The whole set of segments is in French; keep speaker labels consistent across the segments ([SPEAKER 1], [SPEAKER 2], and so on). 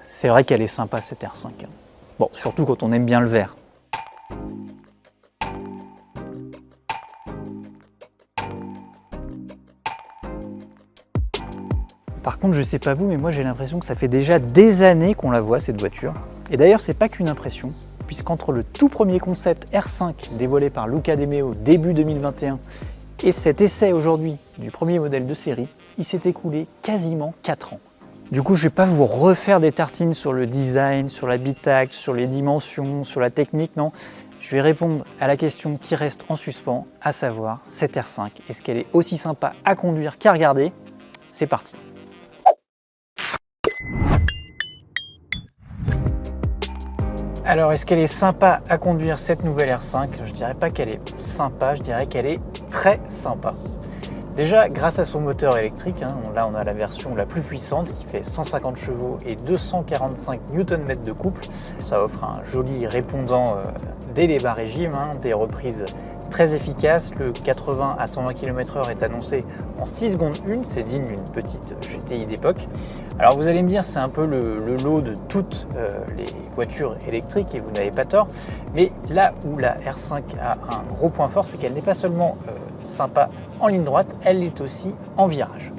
[SPEAKER 1] c'est vrai qu'elle est sympa cette R5. Bon, surtout quand on aime bien le vert. Par contre, je sais pas vous, mais moi j'ai l'impression que ça fait déjà des années qu'on la voit cette voiture. Et d'ailleurs, c'est pas qu'une impression, puisqu'entre le tout premier concept R5 dévoilé par Luca De Meo début 2021 et cet essai aujourd'hui du premier modèle de série, il s'est écoulé quasiment 4 ans. Du coup, je vais pas vous refaire des tartines sur le design, sur l'habitacle, sur les dimensions, sur la technique, non. Je vais répondre à la question qui reste en suspens, à savoir cette R5. Est-ce qu'elle est aussi sympa à conduire qu'à regarder? C'est parti. Alors, est-ce qu'elle est sympa à conduire cette nouvelle R5? Je dirais pas qu'elle est sympa, je dirais qu'elle est très sympa. Déjà, grâce à son moteur électrique, là on a la version la plus puissante qui fait 150 chevaux et 245 Nm de couple. Ça offre un joli répondant dès les bas régimes, des reprises très efficaces. Le 80 à 120 km/h est annoncé en 6 secondes 1, c'est digne d'une petite GTI d'époque. Alors vous allez me dire, c'est un peu le lot de toutes les voitures électriques et vous n'avez pas tort, mais là où la R5 a un gros point fort, c'est qu'elle n'est pas seulement sympa en ligne droite, elle l'est aussi en virage.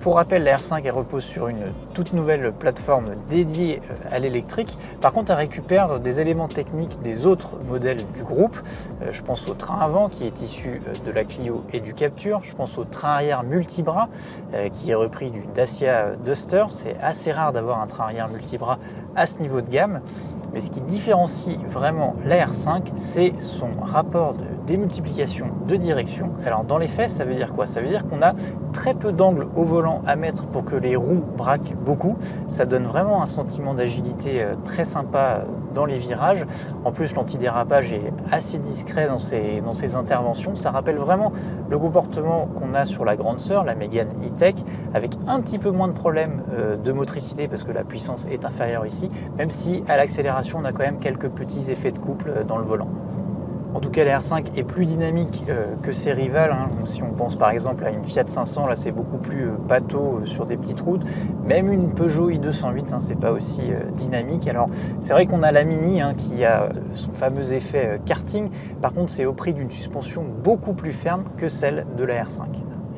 [SPEAKER 1] Pour rappel, la R5 elle repose sur une toute nouvelle plateforme dédiée à l'électrique. Par contre, elle récupère des éléments techniques des autres modèles du groupe. Je pense au train avant qui est issu de la Clio et du Captur. Je pense au train arrière multibras qui est repris du Dacia Duster. C'est assez rare d'avoir un train arrière multibras à ce niveau de gamme. Mais ce qui différencie vraiment la R5, c'est son rapport de démultiplication de direction. Alors dans les faits, ça veut dire quoi? Ça veut dire qu'on a très peu d'angles au volant à mettre pour que les roues braquent beaucoup. Ça donne vraiment un sentiment d'agilité très sympa dans les virages. En plus, l'antidérapage est assez discret dans ses interventions. Ça rappelle vraiment le comportement qu'on a sur la grande sœur, la Mégane E-Tech, avec un petit peu moins de problèmes de motricité parce que la puissance est inférieure ici, même si à l'accélération, on a quand même quelques petits effets de couple dans le volant. En tout cas, la R5 est plus dynamique que ses rivales. Si on pense par exemple à une Fiat 500, là c'est beaucoup plus pâteau sur des petites routes. Même une Peugeot i208, c'est pas aussi dynamique. Alors c'est vrai qu'on a la Mini qui a son fameux effet karting. Par contre, c'est au prix d'une suspension beaucoup plus ferme que celle de la R5.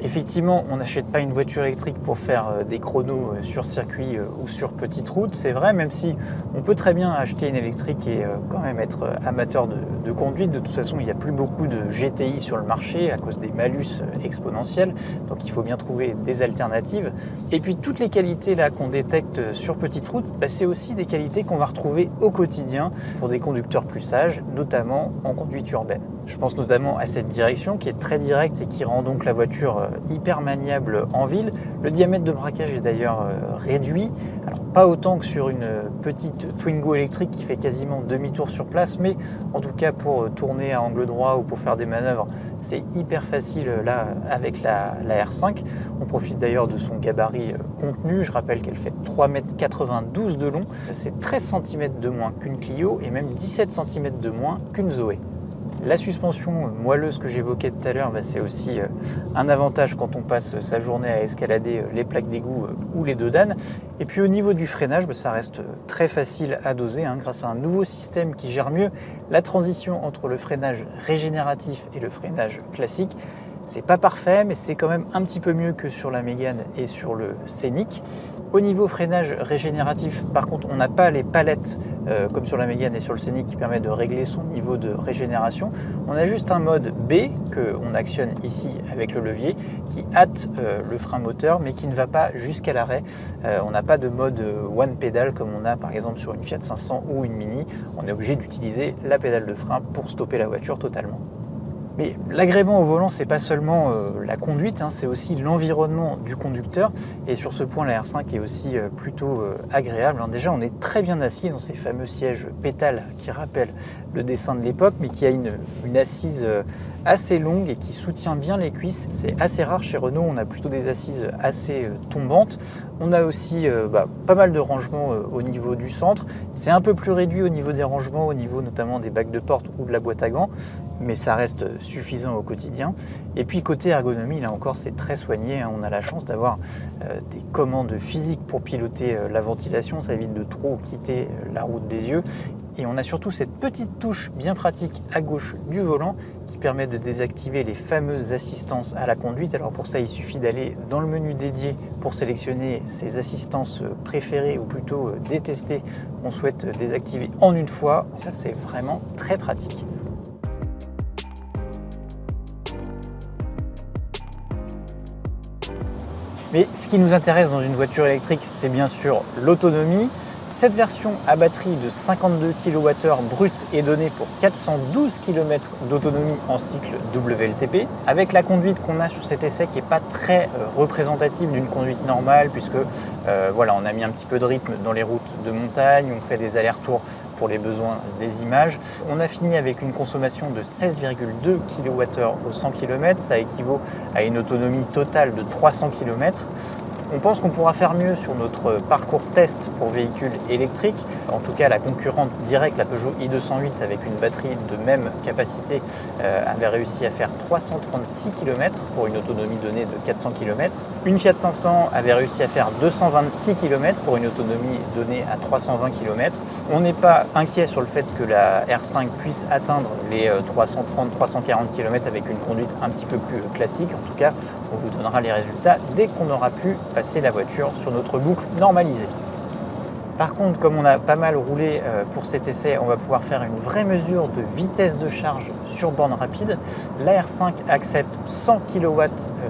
[SPEAKER 1] Effectivement, on n'achète pas une voiture électrique pour faire des chronos sur circuit ou sur petite route, c'est vrai, même si on peut très bien acheter une électrique et quand même être amateur de conduite. De toute façon, il n'y a plus beaucoup de GTI sur le marché à cause des malus exponentiels, donc il faut bien trouver des alternatives. Et puis toutes les qualités là qu'on détecte sur petite route, c'est aussi des qualités qu'on va retrouver au quotidien pour des conducteurs plus sages, notamment en conduite urbaine. Je pense notamment à cette direction qui est très directe et qui rend donc la voiture hyper maniable en ville. Le diamètre de braquage est d'ailleurs réduit, alors pas autant que sur une petite Twingo électrique qui fait quasiment demi-tour sur place, mais en tout cas pour tourner à angle droit ou pour faire des manœuvres, c'est hyper facile là avec la R5. On profite d'ailleurs de son gabarit contenu. Je rappelle qu'elle fait 3,92 m de long, c'est 13 cm de moins qu'une Clio et même 17 cm de moins qu'une Zoé. La suspension moelleuse que j'évoquais tout à l'heure, c'est aussi un avantage quand on passe sa journée à escalader les plaques d'égout ou les dodanes. Et puis au niveau du freinage, ça reste très facile à doser grâce à un nouveau système qui gère mieux la transition entre le freinage régénératif et le freinage classique. C'est pas parfait, mais c'est quand même un petit peu mieux que sur la Mégane et sur le Scénic. Au niveau freinage régénératif, par contre, on n'a pas les palettes comme sur la Mégane et sur le Scénic qui permet de régler son niveau de régénération. On a juste un mode B qu'on actionne ici avec le levier qui hâte le frein moteur mais qui ne va pas jusqu'à l'arrêt. On n'a pas de mode one pedal comme on a par exemple sur une Fiat 500 ou une Mini. On est obligé d'utiliser la pédale de frein pour stopper la voiture totalement. Mais l'agrément au volant, c'est pas seulement la conduite, c'est aussi l'environnement du conducteur. Et sur ce point, la R5 est aussi plutôt agréable. Déjà, on est très bien assis dans ces fameux sièges pétales qui rappellent le dessin de l'époque, mais qui a une assise assez longue et qui soutient bien les cuisses. C'est assez rare chez Renault, on a plutôt des assises assez tombantes. On a aussi pas mal de rangements au niveau du centre. C'est un peu plus réduit au niveau des rangements, au niveau notamment des bacs de porte ou de la boîte à gants, mais ça reste suffisant au quotidien. Et puis côté ergonomie, là encore c'est très soigné, hein. On a la chance d'avoir des commandes physiques pour piloter la ventilation, ça évite de trop quitter la route des yeux. Et on a surtout cette petite touche bien pratique à gauche du volant qui permet de désactiver les fameuses assistances à la conduite. Alors pour ça, il suffit d'aller dans le menu dédié pour sélectionner ses assistances préférées ou plutôt détestées qu'on souhaite désactiver en une fois. Ça, c'est vraiment très pratique. Mais ce qui nous intéresse dans une voiture électrique, c'est bien sûr l'autonomie. Cette version à batterie de 52 kWh brut est donnée pour 412 km d'autonomie en cycle WLTP, avec la conduite qu'on a sur cet essai qui n'est pas très représentative d'une conduite normale, puisque voilà, on a mis un petit peu de rythme dans les routes de montagne, on fait des allers-retours pour les besoins des images. On a fini avec une consommation de 16,2 kWh au 100 km, ça équivaut à une autonomie totale de 300 km. On pense qu'on pourra faire mieux sur notre parcours test pour véhicules électriques. En tout cas, la concurrente directe, la Peugeot i208, avec une batterie de même capacité, avait réussi à faire 336 km pour une autonomie donnée de 400 km. Une Fiat 500 avait réussi à faire 226 km pour une autonomie donnée à 320 km. On n'est pas inquiet sur le fait que la R5 puisse atteindre les 330-340 km avec une conduite un petit peu plus classique. En tout cas, on vous donnera les résultats dès qu'on aura pu passer la voiture sur notre boucle normalisée. Par contre, comme on a pas mal roulé pour cet essai, on va pouvoir faire une vraie mesure de vitesse de charge sur borne rapide. La R5 accepte 100 kW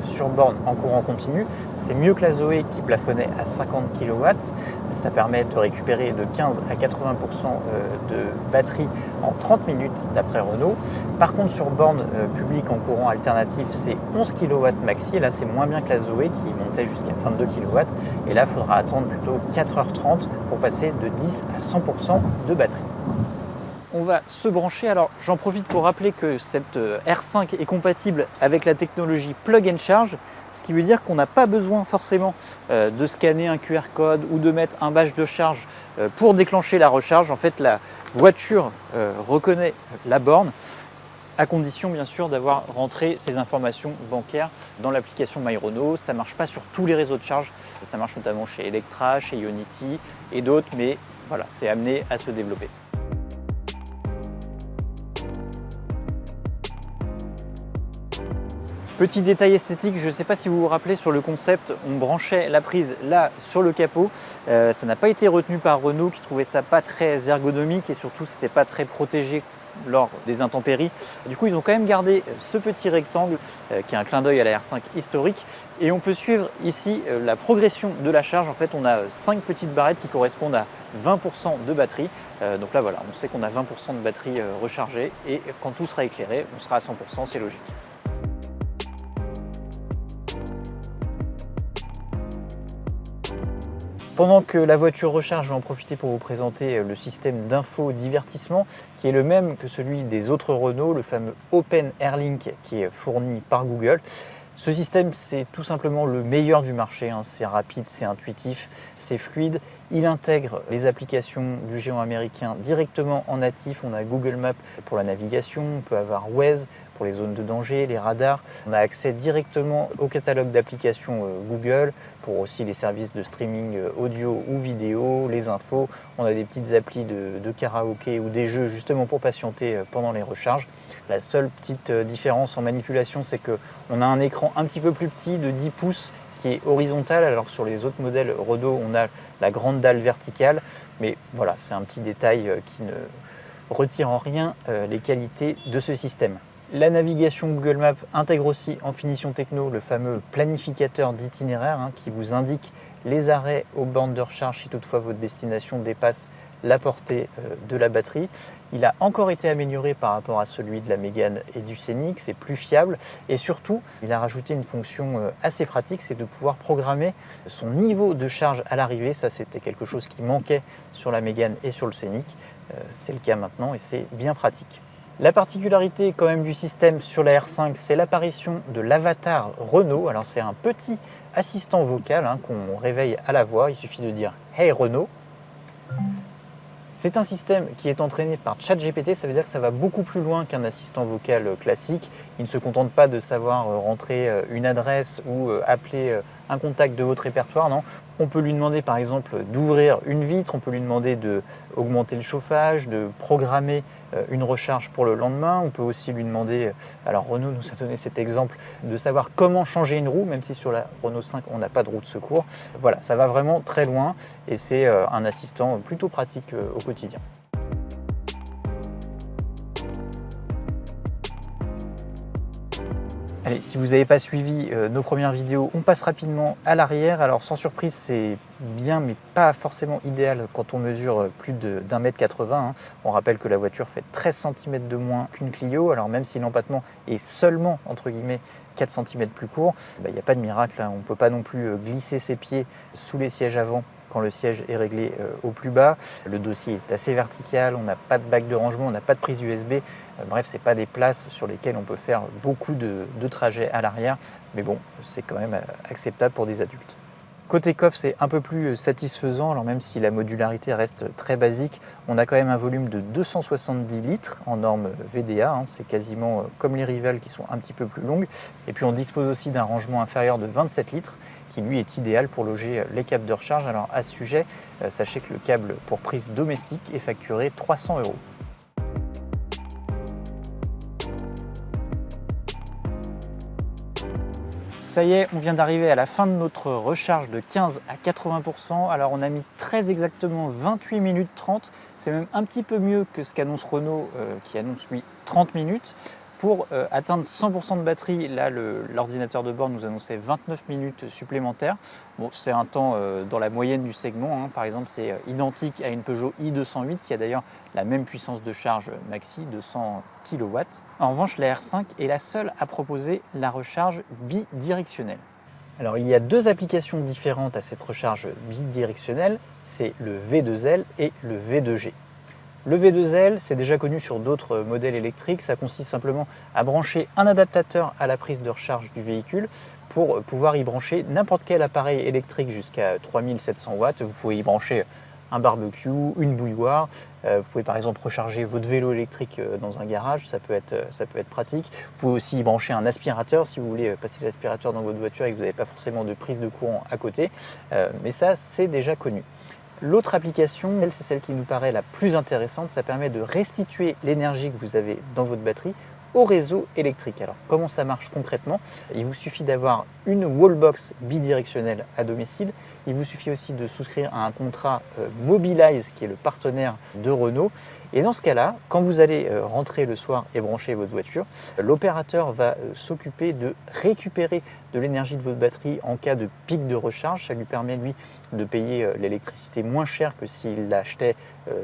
[SPEAKER 1] sur borne en courant continu. C'est mieux que la Zoé qui plafonnait à 50 kW. Ça permet de récupérer de 15 à 80% de batterie en 30 minutes d'après Renault. Par contre, sur borne publique en courant alternatif, c'est 11 kW maxi. Et là, c'est moins bien que la Zoé qui montait jusqu'à 22 kW. Et là, il faudra attendre plutôt 4h30 pour passer de 10 à 100% de batterie. On va se brancher. Alors j'en profite pour rappeler que cette R5 est compatible avec la technologie Plug and Charge, ce qui veut dire qu'on n'a pas besoin forcément de scanner un QR code ou de mettre un badge de charge pour déclencher la recharge. En fait, la voiture reconnaît la borne, à condition bien sûr d'avoir rentré ses informations bancaires dans l'application MyRenault. Ça ne marche pas sur tous les réseaux de charge, ça marche notamment chez Electra, chez Ionity et d'autres, mais voilà, c'est amené à se développer. Petit détail esthétique, je ne sais pas si vous vous rappelez, sur le concept, on branchait la prise là sur le capot. Ça n'a pas été retenu par Renault qui trouvait ça pas très ergonomique et surtout c'était pas très protégé lors des intempéries. Du coup, ils ont quand même gardé ce petit rectangle qui est un clin d'œil à la R5 historique. Et on peut suivre ici la progression de la charge. En fait, on a 5 petites barrettes qui correspondent à 20% de batterie. Donc là, voilà, on sait qu'on a 20% de batterie rechargée. Et quand tout sera éclairé, on sera à 100%, c'est logique. Pendant que la voiture recharge, je vais en profiter pour vous présenter le système d'infodivertissement qui est le même que celui des autres Renault, le fameux Open Airlink qui est fourni par Google. Ce système, c'est tout simplement le meilleur du marché, hein. C'est rapide, c'est intuitif, c'est fluide. Il intègre les applications du géant américain directement en natif. On a Google Maps pour la navigation, on peut avoir Waze pour les zones de danger, les radars. On a accès directement au catalogue d'applications Google pour aussi les services de streaming audio ou vidéo, les infos. On a des petites applis de karaoké ou des jeux justement pour patienter pendant les recharges. La seule petite différence en manipulation, c'est qu'on a un écran un petit peu plus petit de 10 pouces qui est horizontal, alors que sur les autres modèles Renault, on a la grande dalle verticale. Mais voilà, c'est un petit détail qui ne retire en rien les qualités de ce système. La navigation Google Maps intègre aussi en finition techno le fameux planificateur d'itinéraire qui vous indique les arrêts aux bornes de recharge si toutefois votre destination dépasse la portée de la batterie. Il a encore été amélioré par rapport à celui de la Mégane et du Scénic, c'est plus fiable et surtout il a rajouté une fonction assez pratique, c'est de pouvoir programmer son niveau de charge à l'arrivée. Ça, c'était quelque chose qui manquait sur la Mégane et sur le Scénic, c'est le cas maintenant et c'est bien pratique. La particularité quand même du système sur la R5, c'est l'apparition de l'avatar Renault. Alors c'est un petit assistant vocal qu'on réveille à la voix, il suffit de dire « Hey Renault ». C'est un système qui est entraîné par ChatGPT, ça veut dire que ça va beaucoup plus loin qu'un assistant vocal classique. Il ne se contente pas de savoir rentrer une adresse ou appeler un contact de votre répertoire, non. On peut lui demander par exemple d'ouvrir une vitre, on peut lui demander d'augmenter le chauffage, de programmer une recharge pour le lendemain. On peut aussi lui demander, alors Renault nous a donné cet exemple, de savoir comment changer une roue, même si sur la Renault 5 on n'a pas de roue de secours. Voilà, ça va vraiment très loin et c'est un assistant plutôt pratique au quotidien. Allez, si vous n'avez pas suivi nos premières vidéos, on passe rapidement à l'arrière. Alors sans surprise, c'est bien mais pas forcément idéal quand on mesure plus d'1,80 m. On rappelle que la voiture fait 13 cm de moins qu'une Clio. Alors même si l'empattement est seulement entre guillemets 4 cm plus court, il n'y a pas de miracle, hein. On ne peut pas non plus glisser ses pieds sous les sièges avant quand le siège est réglé au plus bas. Le dossier est assez vertical, on n'a pas de bac de rangement, on n'a pas de prise USB. Bref, ce n'est pas des places sur lesquelles on peut faire beaucoup de trajets à l'arrière. Mais bon, c'est quand même acceptable pour des adultes. Côté coffre, c'est un peu plus satisfaisant, alors même si la modularité reste très basique, on a quand même un volume de 270 litres en norme VDA, c'est quasiment comme les rivales qui sont un petit peu plus longues. Et puis on dispose aussi d'un rangement inférieur de 27 litres qui lui est idéal pour loger les câbles de recharge. Alors à ce sujet, sachez que le câble pour prise domestique est facturé 300 €. Ça y est, on vient d'arriver à la fin de notre recharge de 15 à 80%. Alors on a mis très exactement 28 minutes 30. C'est même un petit peu mieux que ce qu'annonce Renault qui annonce lui 30 minutes. Pour atteindre 100% de batterie, là l'ordinateur de bord nous annonçait 29 minutes supplémentaires. Bon, c'est un temps dans la moyenne du segment, hein. Par exemple, c'est identique à une Peugeot i208 qui a d'ailleurs la même puissance de charge maxi de 100 kW. En revanche, la R5 est la seule à proposer la recharge bidirectionnelle. Alors il y a deux applications différentes à cette recharge bidirectionnelle, c'est le V2L et le V2G. Le V2L, c'est déjà connu sur d'autres modèles électriques, ça consiste simplement à brancher un adaptateur à la prise de recharge du véhicule pour pouvoir y brancher n'importe quel appareil électrique jusqu'à 3700 watts. Vous pouvez y brancher un barbecue, une bouilloire, vous pouvez par exemple recharger votre vélo électrique dans un garage, ça peut être pratique. Vous pouvez aussi y brancher un aspirateur si vous voulez passer l'aspirateur dans votre voiture et que vous n'avez pas forcément de prise de courant à côté, mais ça c'est déjà connu. L'autre application, c'est celle qui nous paraît la plus intéressante, ça permet de restituer l'énergie que vous avez dans votre batterie au réseau électrique. Alors comment ça marche concrètement? Il vous suffit d'avoir une wallbox bidirectionnelle à domicile. Il vous suffit aussi de souscrire à un contrat Mobilize qui est le partenaire de Renault. Et dans ce cas-là, quand vous allez rentrer le soir et brancher votre voiture, l'opérateur va s'occuper de récupérer de l'énergie de votre batterie en cas de pic de recharge. Ça lui permet, lui, de payer l'électricité moins cher que s'il l'achetait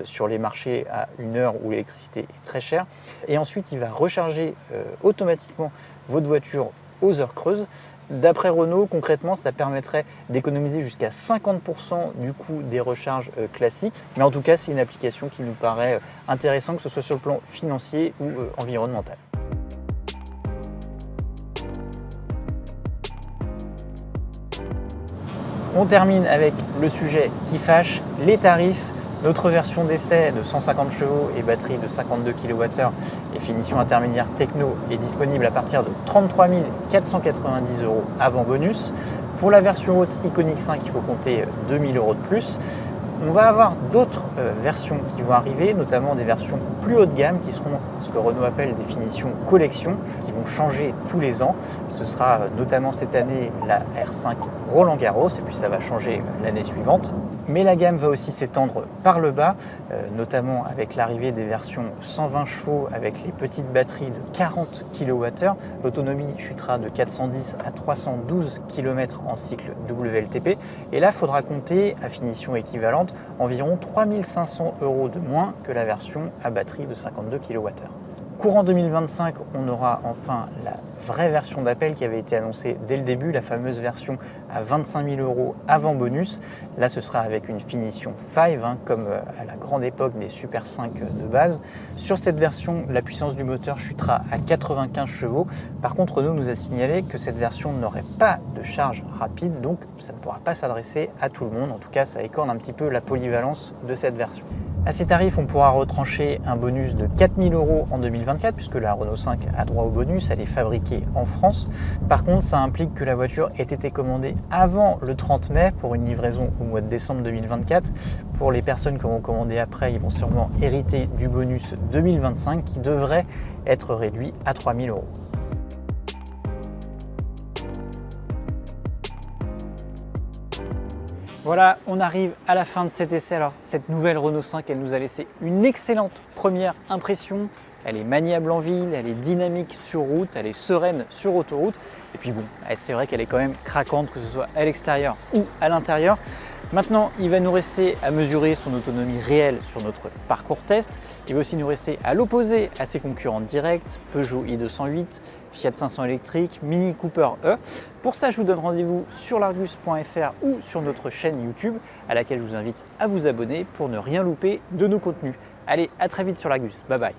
[SPEAKER 1] sur les marchés à une heure où l'électricité est très chère. Et ensuite, il va recharger automatiquement votre voiture aux heures creuses. D'après Renault, concrètement, ça permettrait d'économiser jusqu'à 50% du coût des recharges classiques. Mais en tout cas, c'est une application qui nous paraît intéressante, que ce soit sur le plan financier ou environnemental. On termine avec le sujet qui fâche, les tarifs. Notre version d'essai de 150 chevaux et batterie de 52 kWh et finition intermédiaire techno est disponible à partir de 33 490 € avant bonus. Pour la version haute Iqoniq 5, il faut compter 2 000 € de plus. On va avoir d'autres versions qui vont arriver, notamment des versions plus haut de gamme qui seront ce que Renault appelle des finitions collection, qui vont changer tous les ans. Ce sera notamment cette année la R5 Roland Garros et puis ça va changer l'année suivante. Mais la gamme va aussi s'étendre par le bas, notamment avec l'arrivée des versions 120 chevaux avec les petites batteries de 40 kWh. L'autonomie chutera de 410 à 312 km en cycle WLTP. Et là, il faudra compter, à finition équivalente, environ 3 500 € de moins que la version à batterie de 52 kWh. Courant 2025, on aura enfin la vraie version d'Appel qui avait été annoncée dès le début, la fameuse version à 25 000 € avant bonus. Là, ce sera avec une finition 5, comme à la grande époque des Super 5 de base. Sur cette version, la puissance du moteur chutera à 95 chevaux. Par contre, Renault nous a signalé que cette version n'aurait pas de charge rapide, donc ça ne pourra pas s'adresser à tout le monde. En tout cas, ça écorne un petit peu la polyvalence de cette version. À ces tarifs, on pourra retrancher un bonus de 4 000 € en 2024, puisque la Renault 5 a droit au bonus, elle est fabriquée en France. Par contre, ça implique que la voiture ait été commandée avant le 30 mai pour une livraison au mois de décembre 2024. Pour les personnes qui auront commandé après, ils vont sûrement hériter du bonus 2025 qui devrait être réduit à 3 000 €. Voilà, on arrive à la fin de cet essai. Alors, cette nouvelle Renault 5, elle nous a laissé une excellente première impression. Elle est maniable en ville, elle est dynamique sur route, elle est sereine sur autoroute. Et puis bon, c'est vrai qu'elle est quand même craquante, que ce soit à l'extérieur ou à l'intérieur. Maintenant, il va nous rester à mesurer son autonomie réelle sur notre parcours test. Il va aussi nous rester à l'opposer à ses concurrents directs, Peugeot i208, Fiat 500 électrique, Mini Cooper E. Pour ça, je vous donne rendez-vous sur largus.fr ou sur notre chaîne YouTube, à laquelle je vous invite à vous abonner pour ne rien louper de nos contenus. Allez, à très vite sur Largus. Bye bye.